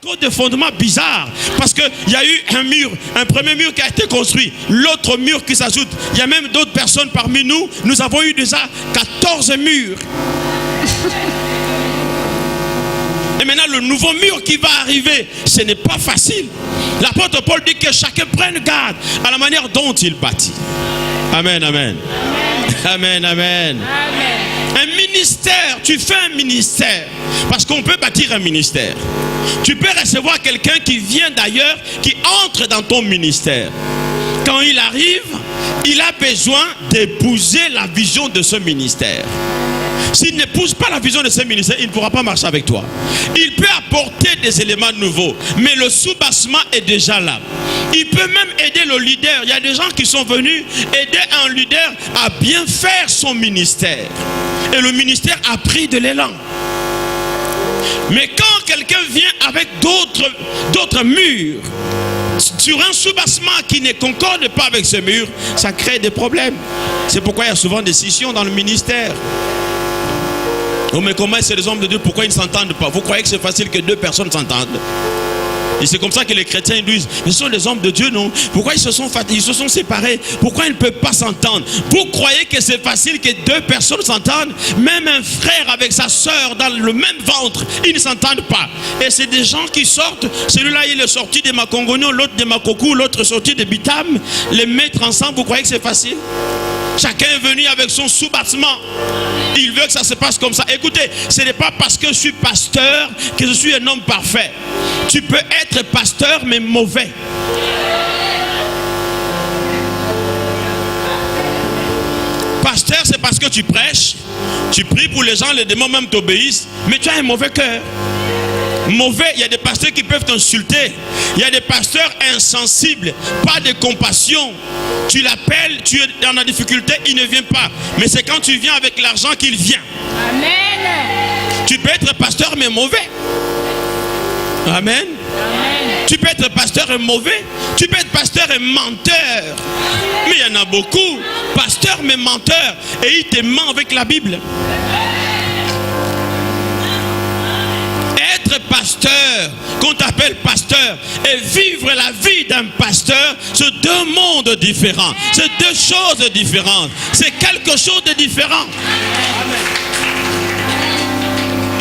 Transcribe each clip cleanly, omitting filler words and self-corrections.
cause de fondements bizarres, parce qu'il y a eu un mur, un premier mur qui a été construit, l'autre mur qui s'ajoute. Il y a même d'autres personnes parmi nous, nous avons eu déjà 14 murs. Et maintenant le nouveau mur qui va arriver, ce n'est pas facile. L'apôtre Paul dit que chacun prenne garde à la manière dont il bâtit. Amen, amen. Amen, amen. Un ministère, tu fais un ministère, parce qu'on peut bâtir un ministère. Tu peux recevoir quelqu'un qui vient d'ailleurs, qui entre dans ton ministère. Quand il arrive, il a besoin d'épouser la vision de ce ministère. S'il n'épouse pas la vision de ce ministère, il ne pourra pas marcher avec toi. Il peut apporter des éléments nouveaux, mais le soubassement est déjà là. Il peut même aider le leader. Il y a des gens qui sont venus aider un leader à bien faire son ministère. Et le ministère a pris de l'élan. Mais quand quelqu'un vient avec d'autres murs, sur un soubassement qui ne concorde pas avec ce mur, ça crée des problèmes. C'est pourquoi il y a souvent des scissions dans le ministère. Oh, mais comment c'est les hommes de Dieu, pourquoi ils ne s'entendent pas? Vous croyez que c'est facile que deux personnes s'entendent? Et c'est comme ça que les chrétiens disent, mais ce sont des hommes de Dieu, non? Pourquoi ils se sont séparés? Pourquoi ils ne peuvent pas s'entendre? Vous croyez que c'est facile que deux personnes s'entendent? Même un frère avec sa soeur dans le même ventre, ils ne s'entendent pas. Et c'est des gens qui sortent, celui-là il est sorti de Makongogno, l'autre de Makokou, l'autre sorti de Bitam. Les mettre ensemble, vous croyez que c'est facile? Chacun est venu avec son sous-bâtiment. Il veut que ça se passe comme ça. Écoutez, ce n'est pas parce que je suis pasteur que je suis un homme parfait. Tu peux être pasteur mais mauvais. Pasteur, c'est parce que tu prêches, tu pries pour les gens, les démons même t'obéissent, mais tu as un mauvais cœur. Mauvais, il y a des pasteurs qui peuvent t'insulter. Il y a des pasteurs insensibles, pas de compassion. Tu l'appelles, tu es dans la difficulté, il ne vient pas. Mais c'est quand tu viens avec l'argent qu'il vient. Amen. Tu peux être pasteur mais mauvais. Amen. Amen. Tu peux être pasteur et mauvais. Tu peux être pasteur et menteur. Mais il y en a beaucoup. Pasteur mais menteur. Et il te ment avec la Bible. Être pasteur, qu'on t'appelle pasteur, et vivre la vie d'un pasteur, c'est deux mondes différents. C'est deux choses différentes. C'est quelque chose de différent.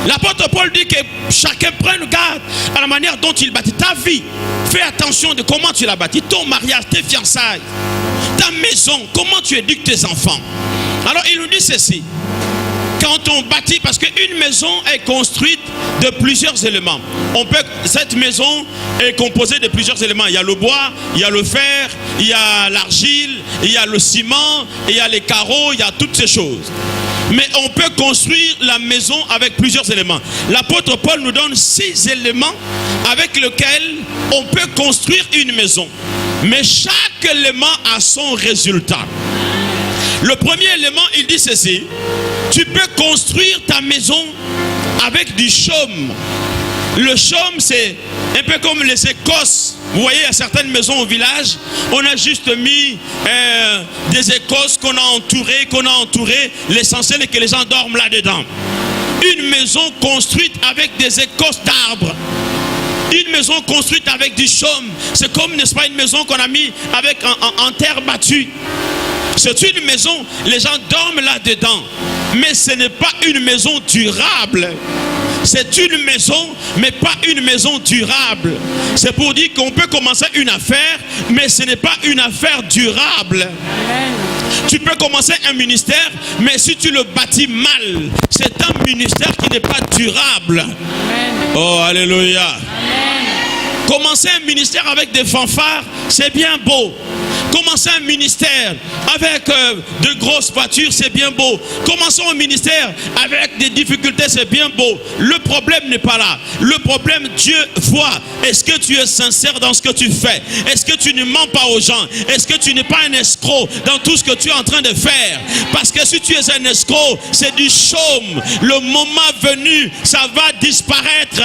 L'apôtre Paul dit que chacun prenne garde à la manière dont il bâtit ta vie. Fais attention de comment tu l'as bâti. Ton mariage, tes fiançailles, ta maison, comment tu éduques tes enfants. Alors il nous dit ceci. Quand on bâtit, parce qu'une maison est construite de plusieurs éléments. Cette maison est composée de plusieurs éléments. Il y a le bois, il y a le fer, il y a l'argile, il y a le ciment, il y a les carreaux, il y a toutes ces choses. Mais on peut construire la maison avec plusieurs éléments. L'apôtre Paul nous donne 6 éléments avec lesquels on peut construire une maison. Mais chaque élément a son résultat. Le premier élément, il dit ceci. Tu peux construire ta maison avec du chaume. Le chaume, c'est un peu comme les écosses. Vous voyez, à certaines maisons au village, on a juste mis des écosses qu'on a entourées. L'essentiel est que les gens dorment là-dedans. Une maison construite avec des écosses d'arbres. Une maison construite avec du chaume. C'est comme, n'est-ce pas, une maison qu'on a mis avec en terre battue. C'est une maison, les gens dorment là-dedans. Mais ce n'est pas une maison durable. C'est une maison, mais pas une maison durable. C'est pour dire qu'on peut commencer une affaire, mais ce n'est pas une affaire durable. Amen. Tu peux commencer un ministère, mais si tu le bâtis mal, c'est un ministère qui n'est pas durable. Amen. Oh, alléluia. Amen. Commencer un ministère avec des fanfares, c'est bien beau. Commencer un ministère avec de grosses voitures, c'est bien beau. Commençons un ministère avec des difficultés, c'est bien beau. Le problème n'est pas là. Le problème, Dieu voit. Est-ce que tu es sincère dans ce que tu fais? Est-ce que tu ne mens pas aux gens? Est-ce que tu n'es pas un escroc dans tout ce que tu es en train de faire? Parce que si tu es un escroc, c'est du chaume. Le moment venu, ça va disparaître.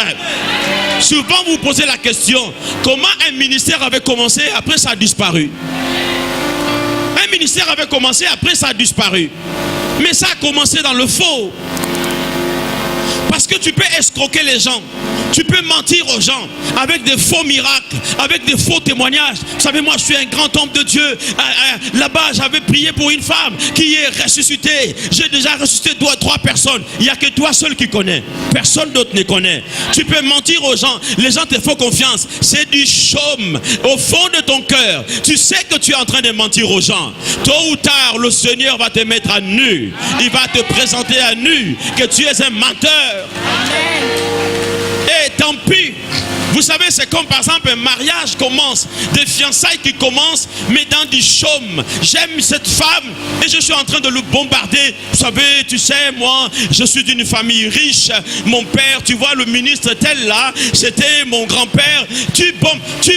Souvent vous posez la question, comment un ministère avait commencé, après ça a disparu? Un ministère avait commencé, après ça a disparu. Mais ça a commencé dans le faux. Parce que tu peux escroquer les gens. Tu peux mentir aux gens avec des faux miracles, avec des faux témoignages. Vous savez, moi je suis un grand homme de Dieu. Là-bas, j'avais prié pour une femme qui est ressuscitée. J'ai déjà ressuscité 2 à 3 personnes. Il n'y a que toi seul qui connais. Personne d'autre ne connaît. Tu peux mentir aux gens. Les gens te font confiance. C'est du chaume. Au fond de ton cœur, tu sais que tu es en train de mentir aux gens. Tôt ou tard, le Seigneur va te mettre à nu. Il va te présenter à nu que tu es un menteur. Amen. Et tant pis. Vous savez, c'est comme par exemple un mariage commence, des fiançailles qui commencent, mais dans du chaume. J'aime cette femme et je suis en train de le bombarder. Vous savez, tu sais, moi, je suis d'une famille riche. Mon père, tu vois, le ministre tel là, c'était mon grand-père. Tu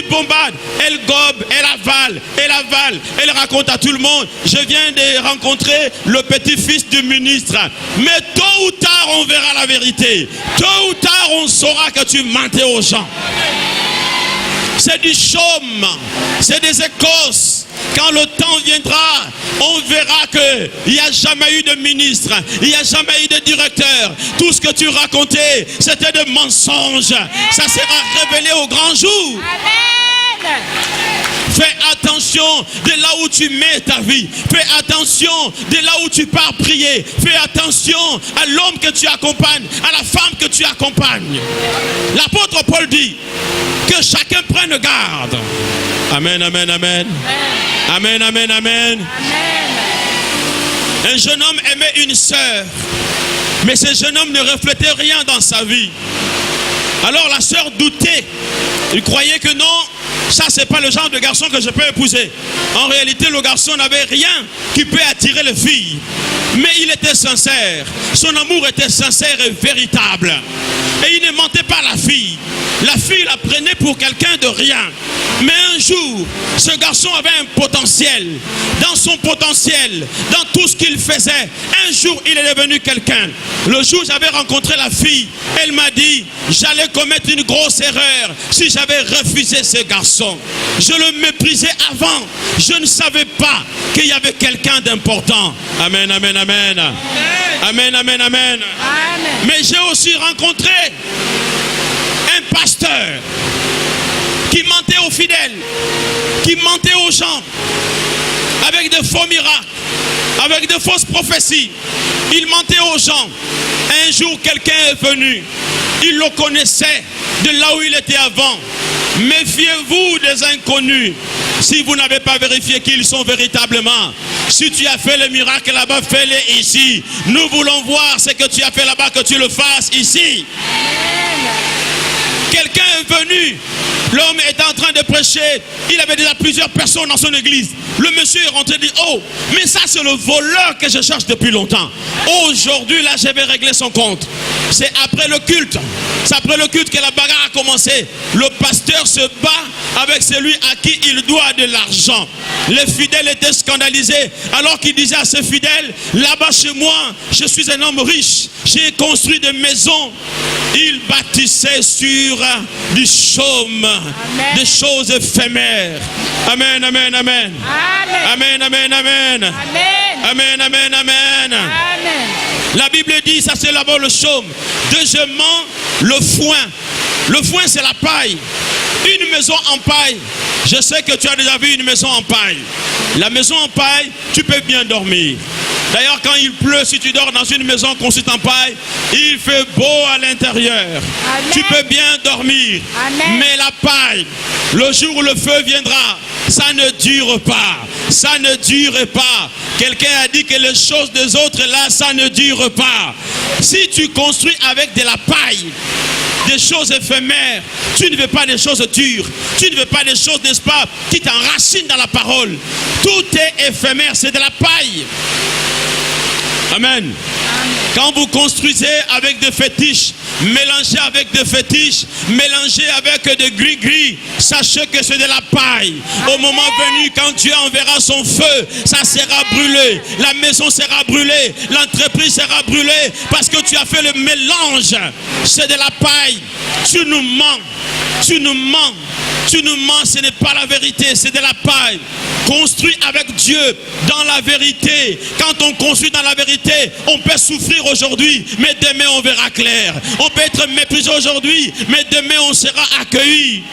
bombardes. Elle gobe, elle avale. Elle raconte à tout le monde. Je viens de rencontrer le petit-fils du ministre. Mais tôt ou tard, on verra la vérité. Tôt ou tard, on saura que tu mentais aux gens. C'est du chaume, c'est des écosses. Quand le temps viendra, on verra qu'il n'y a jamais eu de ministre, il n'y a jamais eu de directeur. Tout ce que tu racontais, c'était de mensonges. Ça sera révélé au grand jour. Amen. Fais attention de là où tu mets ta vie. Fais attention de là où tu pars prier. Fais attention à l'homme que tu accompagnes, à la femme que tu accompagnes. L'apôtre Paul dit que chacun prenne garde. Amen, amen, amen. Amen, amen, amen. Un jeune homme aimait une sœur, mais ce jeune homme ne reflétait rien dans sa vie. Alors la sœur doutait. Il croyait que non, ça c'est pas le genre de garçon que je peux épouser. En réalité, le garçon n'avait rien qui peut attirer les filles. Mais il était sincère. Son amour était sincère et véritable. Et il ne mentait pas à la fille. La fille la prenait pour quelqu'un de rien. Mais un jour, ce garçon avait un potentiel. Dans son potentiel, dans tout ce qu'il faisait, un jour il est devenu quelqu'un. Le jour où j'avais rencontré la fille, elle m'a dit, j'allais commettre une grosse erreur si j'avais refusé ce garçon. Je le méprisais avant. Je ne savais pas qu'il y avait quelqu'un d'important. Amen, amen, amen. Amen, amen, amen. Mais j'ai aussi rencontré un pasteur qui mentait aux fidèles, qui mentait aux gens, avec de faux miracles, avec de fausses prophéties. Il mentait aux gens. Un jour, quelqu'un est venu. Il le connaissait de là où il était avant. Méfiez-vous des inconnus. Si vous n'avez pas vérifié qui ils sont véritablement. Si tu as fait le miracle là-bas, fais-le ici. Nous voulons voir ce que tu as fait là-bas, que tu le fasses ici. Quelqu'un est venu. L'homme était en train de prêcher. Il avait déjà plusieurs personnes dans son église. Le monsieur est rentré et dit, oh, mais ça c'est le voleur que je cherche depuis longtemps. Aujourd'hui, là, je vais régler son compte. C'est après le culte. C'est après le culte que la bagarre a commencé. Le pasteur se bat avec celui à qui il doit de l'argent. Les fidèles étaient scandalisés. Alors qu'il disait à ses fidèles, là-bas chez moi, je suis un homme riche. J'ai construit des maisons. Il bâtissait sur du chaume, amen, des choses éphémères. Amen, amen, amen. Amen, amen, amen. Amen, amen, amen, amen. Amen. La Bible dit, ça c'est d'abord le chaume. Deuxièmement, le foin. Le foin c'est la paille. Une maison en paille. Je sais que tu as déjà vu une maison en paille. La maison en paille, tu peux bien dormir. D'ailleurs, quand il pleut, si tu dors dans une maison construite en paille, il fait beau à l'intérieur. Tu peux bien dormir. Amen. Mais la paille, le jour où le feu viendra, ça ne dure pas. Ça ne dure pas. Quelqu'un a dit que les choses des autres là, ça ne dure pas. Si tu construis avec de la paille, des choses éphémères, tu ne veux pas des choses dures, tu ne veux pas des choses, n'est-ce pas, qui t'enracinent dans la parole. Tout est éphémère, c'est de la paille. Amen. Quand vous construisez avec des fétiches, mélangez avec des fétiches, mélangez avec des gris-gris, sachez que c'est de la paille. Au moment venu, quand Dieu enverra son feu, ça sera brûlé. La maison sera brûlée, l'entreprise sera brûlée, parce que tu as fait le mélange. C'est de la paille. Tu nous mens. Tu nous mens. Tu nous mens, ce n'est pas la vérité, c'est de la paille. Construis avec Dieu dans la vérité. Quand on construit dans la vérité, on peut souffrir aujourd'hui, mais demain on verra clair. On peut être méprisé aujourd'hui, mais demain on sera accueilli.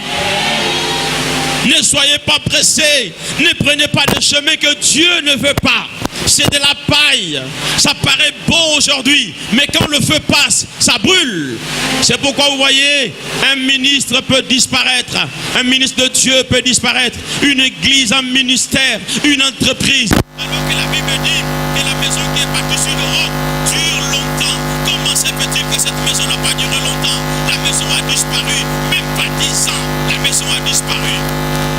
Ne soyez pas pressés, ne prenez pas de chemin que Dieu ne veut pas. C'est de la paille. Ça paraît beau aujourd'hui, mais quand le feu passe, ça brûle. C'est pourquoi vous voyez, un ministre peut disparaître, un ministre de Dieu peut disparaître, une église, un ministère, une entreprise. Alors que la Bible dit que la maison qui est bâtie sur le roc dure longtemps. Comment se fait-il que cette maison n'a pas duré longtemps? La maison a disparu, même pas 10 ans, la maison a disparu.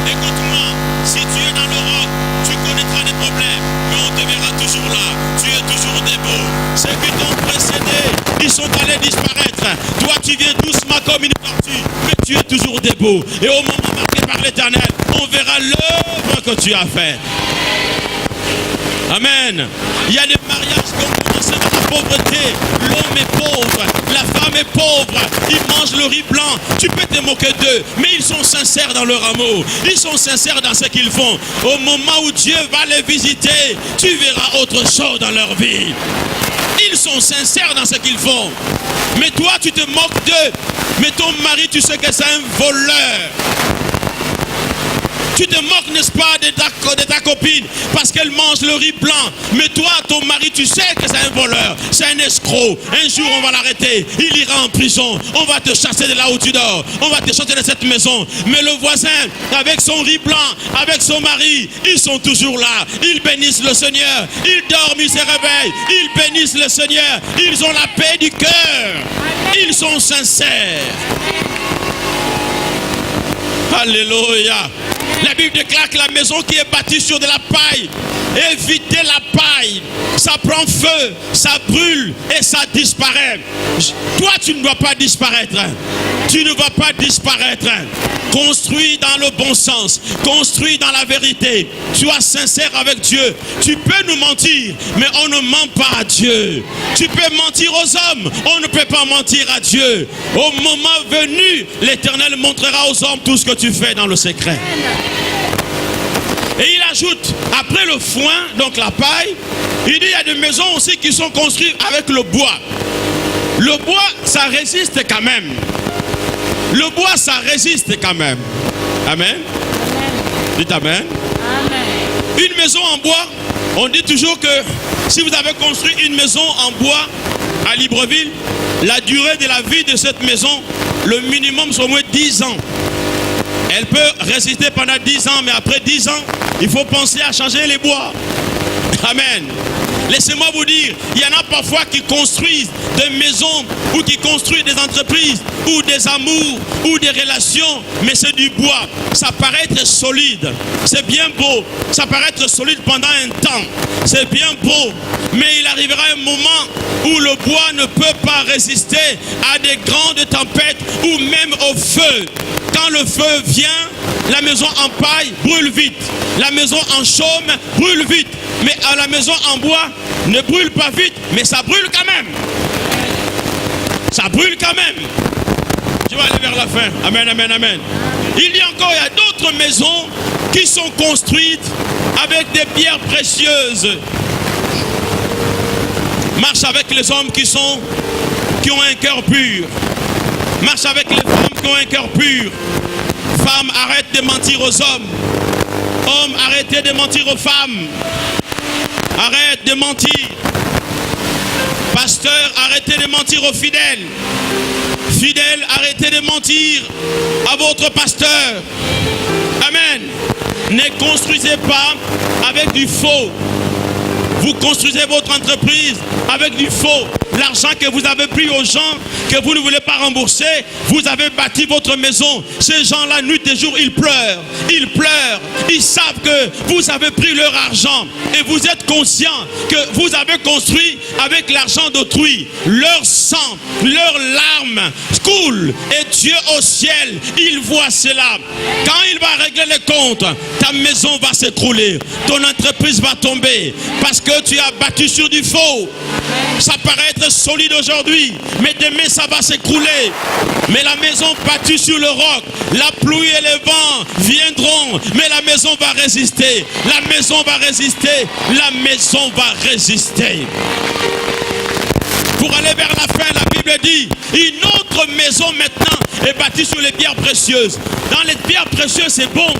Écoute-moi, si tu es dans le roc, tu connaîtras des problèmes, mais on te verra toujours là. Tu es toujours debout. Ceux qui t'ont précédé, ils sont allés disparaître. Toi, tu viens doucement comme une tortue, mais tu es toujours debout. Et au moment marqué par l'Éternel, on verra l'œuvre que tu as faite. Amen. Il y a des mariages qui ont commencé dans la pauvreté. L'homme est pauvre, la femme est pauvre. Ils mangent le riz blanc. Tu peux te moquer d'eux, mais ils sont sincères dans leur amour. Ils sont sincères dans ce qu'ils font. Au moment où Dieu va les visiter, tu verras autre chose dans leur vie. Ils sont sincères dans ce qu'ils font. Mais toi, tu te moques d'eux. Mais ton mari, tu sais que c'est un voleur. Tu te moques, n'est-ce pas, de ta copine parce qu'elle mange le riz blanc. Mais toi, ton mari, tu sais que c'est un voleur, c'est un escroc. Un jour, on va l'arrêter. Il ira en prison. On va te chasser de là où tu dors. On va te chasser de cette maison. Mais le voisin, avec son riz blanc, avec son mari, ils sont toujours là. Ils bénissent le Seigneur. Ils dorment, ils se réveillent. Ils bénissent le Seigneur. Ils ont la paix du cœur. Ils sont sincères. Alléluia. La Bible déclare que la maison qui est bâtie sur de la paille, évitez la paille, ça prend feu, ça brûle et ça disparaît. Toi, tu ne dois pas disparaître. Tu ne vas pas disparaître. Construis dans le bon sens, construis dans la vérité. Sois sincère avec Dieu. Tu peux nous mentir, mais on ne ment pas à Dieu. Tu peux mentir aux hommes, on ne peut pas mentir à Dieu. Au moment venu, l'Éternel montrera aux hommes tout ce que tu fais dans le secret. Et il ajoute, après le foin, donc la paille, il dit il y a des maisons aussi qui sont construites avec le bois. Le bois, ça résiste quand même. Le bois, ça résiste quand même. Amen. Dites amen. Amen. Une maison en bois, on dit toujours que si vous avez construit une maison en bois à Libreville, la durée de la vie de cette maison, le minimum, c'est au moins 10 ans. Elle peut résister pendant 10 ans, mais après 10 ans, il faut penser à changer les bois. Amen. Laissez-moi vous dire, il y en a parfois qui construisent des maisons ou qui construisent des entreprises ou des amours ou des relations, mais c'est du bois. Ça paraît être solide, c'est bien beau. Ça paraît être solide pendant un temps, c'est bien beau. Mais il arrivera un moment où le bois ne peut pas résister à des grandes tempêtes ou même au feu. Quand le feu vient, la maison en paille brûle vite. La maison en chaume brûle vite. Mais à la maison en bois ne brûle pas vite, mais ça brûle quand même. Ça brûle quand même. Tu vas aller vers la fin. Amen, amen, amen. Il y a d'autres maisons qui sont construites avec des pierres précieuses. Marche avec les hommes qui ont un cœur pur. Marche avec les femmes qui ont un cœur pur. Femmes, arrête de mentir aux hommes. Hommes, arrêtez de mentir aux femmes. Arrête de mentir. Pasteur, arrêtez de mentir aux fidèles. Fidèles, arrêtez de mentir à votre pasteur. Amen. Ne construisez pas avec du faux. Vous construisez votre entreprise avec du faux. L'argent que vous avez pris aux gens, que vous ne voulez pas rembourser, vous avez bâti votre maison. Ces gens-là, nuit et jour, ils pleurent. Ils pleurent. Ils savent que vous avez pris leur argent. Et vous êtes conscient que vous avez construit avec l'argent d'autrui. Leur sang, leurs larmes coulent. Et Dieu au ciel, il voit cela. Quand il va régler les comptes, ta maison va s'écrouler. Ton entreprise va tomber. Parce que que tu as bâti sur du faux. Ça paraît être solide aujourd'hui, mais demain ça va s'écrouler. Mais la maison bâtie sur le roc, la pluie et les vents viendront, mais la maison va résister. La maison va résister. La maison va résister. Pour aller vers la fin, la Bible dit, une autre maison maintenant est bâtie sur les pierres précieuses. Dans les pierres précieuses, c'est bon.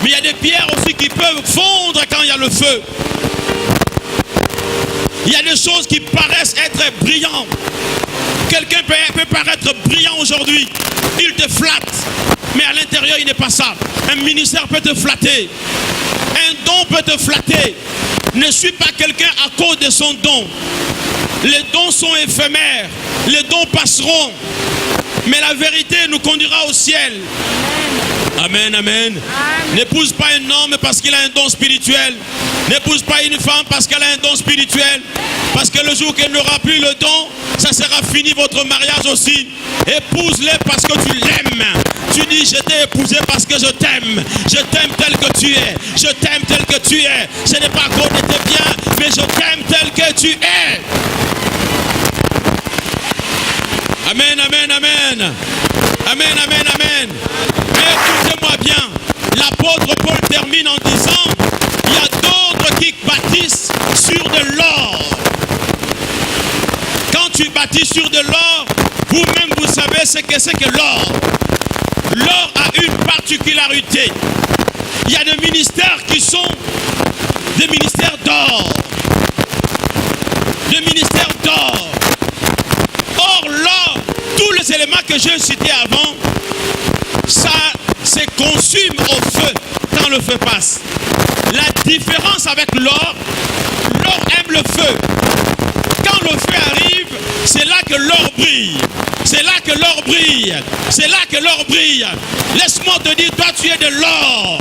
Mais il y a des pierres aussi qui peuvent fondre quand il y a le feu. Il y a des choses qui paraissent être brillantes. Quelqu'un peut paraître brillant aujourd'hui. Il te flatte. Mais à l'intérieur, il n'est pas ça. Un ministère peut te flatter. Un don peut te flatter. Ne suis pas quelqu'un à cause de son don. Les dons sont éphémères. Les dons passeront. Mais la vérité nous conduira au ciel. Amen, amen. N'épouse pas un homme parce qu'il a un don spirituel. N'épouse pas une femme parce qu'elle a un don spirituel. Parce que le jour qu'elle n'aura plus le don, ça sera fini votre mariage aussi. Épouse-les parce que tu l'aimes. Tu dis, je t'ai épousé parce que je t'aime. Je t'aime tel que tu es. Je t'aime tel que tu es. Ce n'est pas à cause de tes biens, mais je t'aime tel que tu es. Amen, amen, amen. Amen, amen, amen. Mais écoutez-moi bien. L'apôtre Paul termine en disant, il y a d'autres qui bâtissent sur de l'or. Quand tu bâtis sur de l'or, vous-même vous savez ce que c'est que l'or. L'or a une particularité. Il y a des ministères qui sont des ministères d'or. Des ministères d'or. Or, l'or, tous les éléments que j'ai cités avant, ça se consume au feu quand le feu passe. La différence avec l'or, l'or aime le feu. Quand le feu arrive, c'est là que l'or brille. C'est là que l'or brille. C'est là que l'or brille. Laisse-moi te dire, toi tu es de l'or.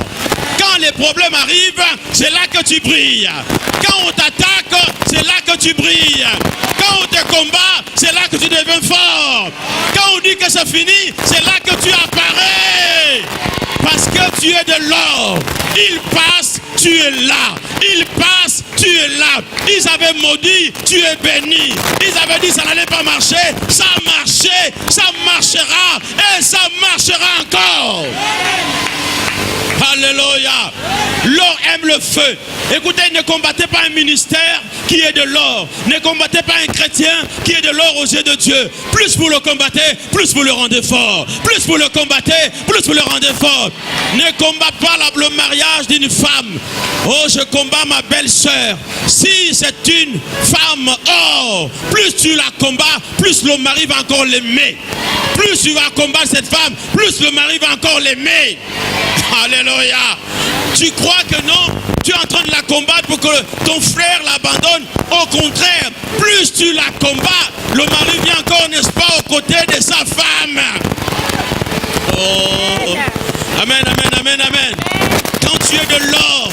Quand les problèmes arrivent, c'est là que tu brilles. Quand on t'attaque, c'est là que tu brilles. Quand on te combat, c'est là que tu deviens fort. Quand on dit que c'est fini, c'est là que tu apparais. Parce que tu es de l'or. Il passe, tu es là. Il passe, tu es là. Ils avaient maudit, tu es béni. Ils avaient dit ça n'allait pas marcher. Ça a marché, ça marchera et ça marchera encore. Alléluia. L'or aime le feu. Écoutez, ne combattez pas un ministère qui est de l'or. Ne combattez pas un chrétien qui est de l'or aux yeux de Dieu. Plus vous le combattez, plus vous le rendez fort. Plus vous le combattez, plus vous le rendez fort. Ne combattez pas le mariage d'une femme. Oh, je combats ma belle-sœur. Si c'est une femme or, plus tu la combats, plus le mari va encore l'aimer. Plus tu vas combattre cette femme, plus le mari va encore l'aimer. Alléluia. Tu crois que non? Tu es en train de la combattre pour que ton frère l'abandonne. Au contraire, plus tu la combats, le mari vient encore, n'est-ce pas, aux côtés de sa femme. Oh. Amen, amen, amen, amen. Quand tu es de l'or,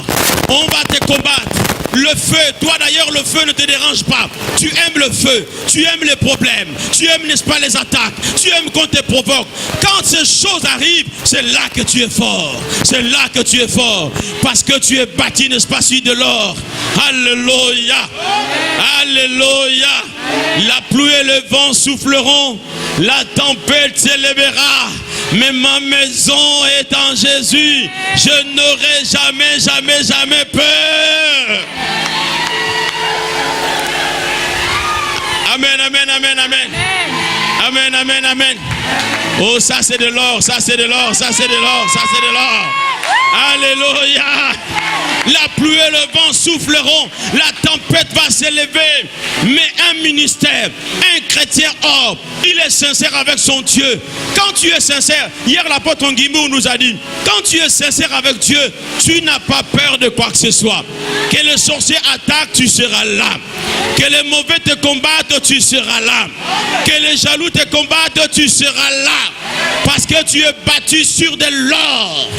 on va te combattre. Le feu, toi d'ailleurs, le feu ne te dérange pas. Tu aimes le feu, tu aimes les problèmes, tu aimes, n'est-ce pas, les attaques, tu aimes qu'on te provoque. Quand ces choses arrivent, c'est là que tu es fort. C'est là que tu es fort. Parce que tu es bâti, n'est-ce pas, sur de l'or. Alléluia. Alléluia. La pluie et le vent souffleront, la tempête s'élèvera. Mais ma maison est en Jésus. Je n'aurai jamais, jamais, jamais peur. Amen, amen, amen, amen. Amen, amen, amen. Oh, ça c'est de l'or, ça c'est de l'or, ça c'est de l'or, ça c'est de l'or. Alléluia. La pluie et le vent souffleront, la tempête va s'élever. Mais un ministère, un chrétien or, il est sincère avec son Dieu. Quand tu es sincère, hier l'apôtre Nguimou nous a dit, quand tu es sincère avec Dieu, tu n'as pas peur de quoi que ce soit. Que les sorciers attaquent, tu seras là. Que les mauvais te combattent, tu seras là. Que les jaloux te combattent, tu seras là. Parce que tu es battu sur de l'or.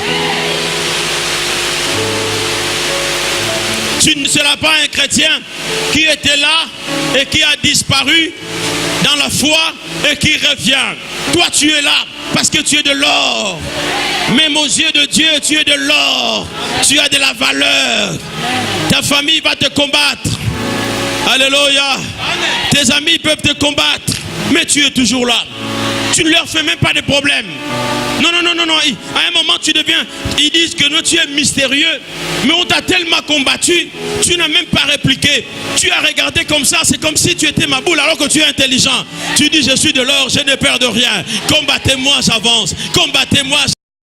Tu ne seras pas un chrétien qui était là et qui a disparu dans la foi et qui revient. Toi, tu es là parce que tu es de l'or. Même aux yeux de Dieu, tu es de l'or. Tu as de la valeur. Ta famille va te combattre. Alléluia. Tes amis peuvent te combattre, mais tu es toujours là. Tu ne leur fais même pas de problème. Non, non, non, non, non. À un moment, tu deviens... Ils disent que non, tu es mystérieux. Mais on t'a tellement combattu, tu n'as même pas répliqué. Tu as regardé comme ça, c'est comme si tu étais ma boule alors que tu es intelligent. Tu dis, je suis de l'or, je n'ai peur de rien. Combattez-moi, j'avance. Combattez-moi,